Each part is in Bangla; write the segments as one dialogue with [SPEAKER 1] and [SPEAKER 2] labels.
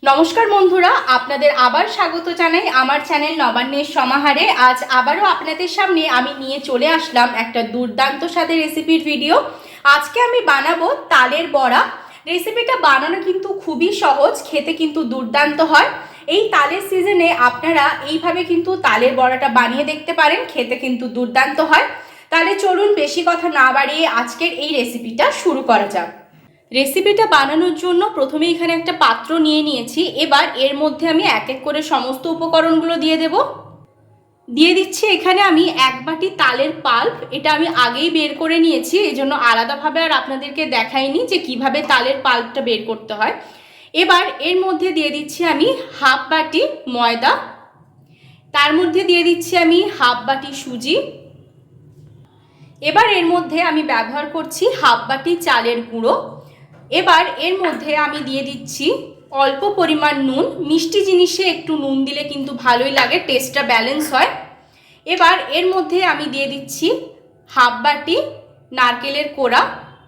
[SPEAKER 1] নমস্কার বন্ধুরা, আপনাদের আবার স্বাগত জানাই আমার চ্যানেল নবান্নের সমাহারে। আজ আবারও আপনাদের সামনে আমি নিয়ে চলে আসলাম একটা দুর্দান্ত স্বাদের রেসিপির ভিডিও। আজকে আমি বানাবো তালের বড়া। রেসিপিটা বানানো কিন্তু খুবই সহজ, খেতে কিন্তু দুর্দান্ত হয়। এই তালের সিজনে আপনারা এইভাবে কিন্তু তালের বড়াটা বানিয়ে দেখতে পারেন, খেতে কিন্তু দুর্দান্ত হয়। তাহলে চলুন বেশি কথা না বাড়িয়ে আজকের এই রেসিপিটা শুরু করা যাক। রেসিপিটা বানানোর জন্য প্রথমে এখানে একটা পাত্র নিয়ে নিয়েছি। এবার এর মধ্যে আমি এক এক করে সমস্ত উপকরণগুলো দিয়ে দিচ্ছি। এখানে আমি এক বাটি তালের পাল্প, এটা আমি আগেই বের করে নিয়েছি, এই জন্য আলাদাভাবে আর আপনাদেরকে দেখাইনি যে কিভাবে তালের পাল্পটা বের করতে হয়। এবার এর মধ্যে দিয়ে দিচ্ছি আমি হাফ বাটি ময়দা, তার মধ্যে দিয়ে দিচ্ছি আমি হাফ বাটি সুজি। এবার এর মধ্যে আমি ব্যবহার করছি হাফ বাটি চালের গুঁড়ো। এবার এর মধ্যে আমি দিয়ে দিচ্ছি অল্প পরিমাণ নুন। মিষ্টি জিনিসে একটু নুন দিলে কিন্তু ভালোই লাগে, টেস্টটা ব্যালেন্স হয়। এবার এর মধ্যে আমি দিয়ে দিচ্ছি হাফ বাটি নারকেলের কোড়া।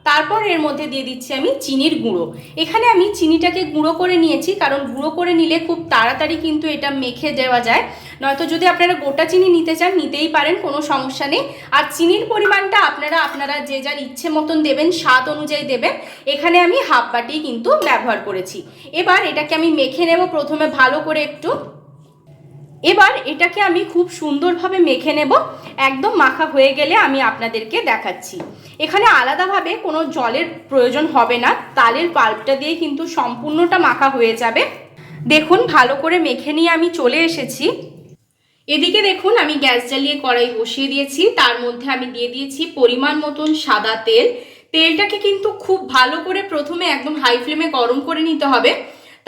[SPEAKER 1] তারপর এর মধ্যে দিয়ে দিচ্ছি আমি চিনির গুঁড়ো। এখানে আমি চিনিটাকে গুঁড়ো করে নিয়েছি, কারণ গুঁড়ো করে নিলে খুব তাড়াতাড়ি কিন্তু এটা মেখে দেওয়া যায়। নয়তো যদি আপনারা গোটা চিনি নিতে চান নিতেই পারেন, কোনো সমস্যা নেই। আর চিনির পরিমাণটা আপনারা যে যার ইচ্ছে মতন দেবেন, স্বাদ অনুযায়ী দেবেন। এখানে আমি হাফ বাটি কিন্তু ব্যবহার করেছি। এবার এটাকে আমি মেখে নেব প্রথমে ভালো করে একটু। এবার এটাকে আমি খুব সুন্দরভাবে মেখে নেব। একদম মাখা হয়ে গেলে আমি আপনাদেরকে দেখাচ্ছি। এখানে আলাদাভাবে কোনো জলের প্রয়োজন হবে না, তালের পাল্পটা দিয়ে কিন্তু সম্পূর্ণটা মাখা হয়ে যাবে। দেখুন ভালো করে মেখে নিয়ে আমি চলে এসেছি। এদিকে দেখুন আমি গ্যাস জ্বালিয়ে কড়াই বসিয়ে দিয়েছি, তার মধ্যে আমি দিয়ে দিয়েছি পরিমাণ মতন সাদা তেল। তেলটাকে কিন্তু খুব ভালো করে প্রথমে একদম হাই ফ্লেমে গরম করে নিতে হবে,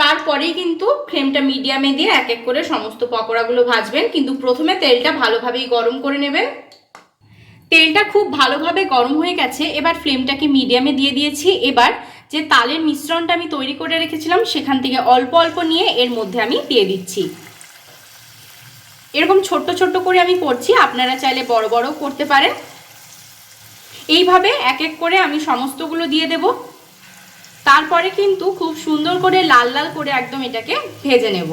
[SPEAKER 1] তারপরেই কিন্তু ফ্লেমটা মিডিয়ামে দিয়ে এক এক করে সমস্ত পকোড়াগুলো ভাজবেন। কিন্তু প্রথমে তেলটা ভালোভাবেই গরম করে নেবেন। তেলটা খুব ভালোভাবে গরম হয়ে গেছে, এবার ফ্লেমটাকে মিডিয়ামে দিয়ে দিয়েছি। এবার যে তালের মিশ্রণটা আমি তৈরি করে রেখেছিলাম সেখান থেকে অল্প অল্প নিয়ে এর মধ্যে আমি দিয়ে দিচ্ছি। এরকম ছোট্ট ছোট্ট করে আমি করছি, আপনারা চাইলে বড় বড়ও করতে পারেন। এইভাবে এক এক করে আমি সমস্তগুলো দিয়ে দেব। তারপরে কিন্তু খুব সুন্দর করে লাল লাল করে একদম এটাকে ভেজে নেব।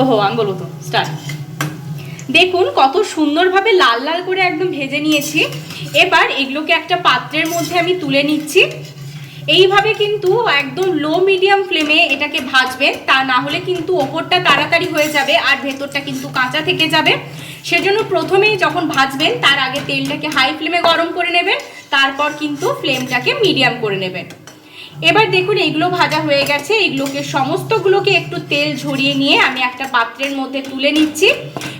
[SPEAKER 1] ওহো আঙ্গুল তো স্টার্ট। দেখুন কত সুন্দরভাবে লাল লাল করে একদম ভেজে নিয়েছি। এবার এগুলোকে একটা পাত্রের মধ্যে আমি তুলে নিচ্ছি। এইভাবে কিন্তু একদম লো মিডিয়াম ফ্লেমে এটাকে ভাজবেন, তা না হলে কিন্তু ওপরটা তাড়াতাড়ি হয়ে যাবে আর ভেতরটা কিন্তু কাঁচা থেকে যাবে। সেজন্য প্রথমেই যখন ভাজবেন তার আগে তেলটাকে হাই ফ্লেমে গরম করে নেবেন, তারপর কিন্তু ফ্লেমটাকে মিডিয়াম করে নেবেন। এবার দেখুন এগুলো ভাজা হয়ে গেছে। এগুলোকে সমস্তগুলোকে একটু তেল ঝরিয়ে নিয়ে আমি একটা পাত্রের মধ্যে তুলে নিচ্ছি।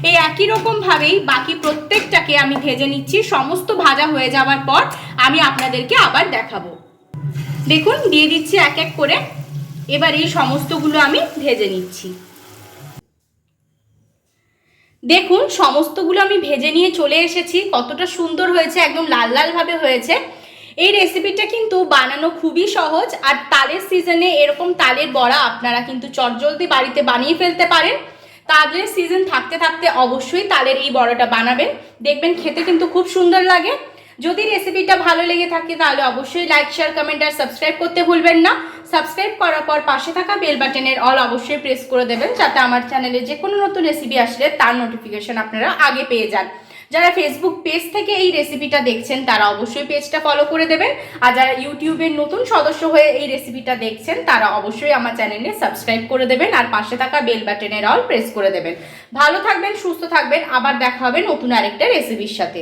[SPEAKER 1] এই একই রকমভাবেই বাকি প্রত্যেকটাকে আমি ভেজে নিচ্ছি। সমস্ত ভাজা হয়ে যাওয়ার পর আমি আপনাদেরকে আবার দেখাবো। দেখুন দিয়ে দিচ্ছি এক এক করে। এবার এই সমস্তগুলো আমি ভেজে নিচ্ছি। দেখুন সমস্তগুলো আমি ভেজে নিয়ে চলে এসেছি। কতটা সুন্দর হয়েছে, একদম লাল লাল ভাবে হয়েছে। এই রেসিপিটা কিন্তু বানানো খুবই সহজ। আর তালের সিজনে এরকম তালের বড়া আপনারা কিন্তু চটজলদি বাড়িতে বানিয়ে ফেলতে পারেন। তালের সিজন থাকতে থাকতে অবশ্যই তালের এই বড়াটা বানাবেন, দেখবেন খেতে কিন্তু খুব সুন্দর লাগে। যদি রেসিপিটা ভালো লেগে থাকে তাহলে অবশ্যই লাইক শেয়ার কমেন্ট আর সাবস্ক্রাইব করতে ভুলবেন না। সাবস্ক্রাইব করার পর পাশে থাকা বেল বাটনের অল অবশ্যই প্রেস করে দেবেন, যাতে আমার চ্যানেলে যে কোনো নতুন রেসিপি আসলে তার নোটিফিকেশন আপনারা আগে পেয়ে যান। যারা ফেসবুক পেজ থেকে এই রেসিপিটা দেখছেন তারা অবশ্যই পেজটা ফলো করে দেবেন। আর যারা ইউটিউবের নতুন সদস্য হয়ে এই রেসিপিটা দেখছেন তারা অবশ্যই আমার চ্যানেলে সাবস্ক্রাইব করে দেবেন আর পাশে থাকা বেল বাটনের অল প্রেস করে দেবেন। ভালো থাকবেন, সুস্থ থাকবেন, আবার দেখা হবে নতুন আরেকটা রেসিপির সাথে।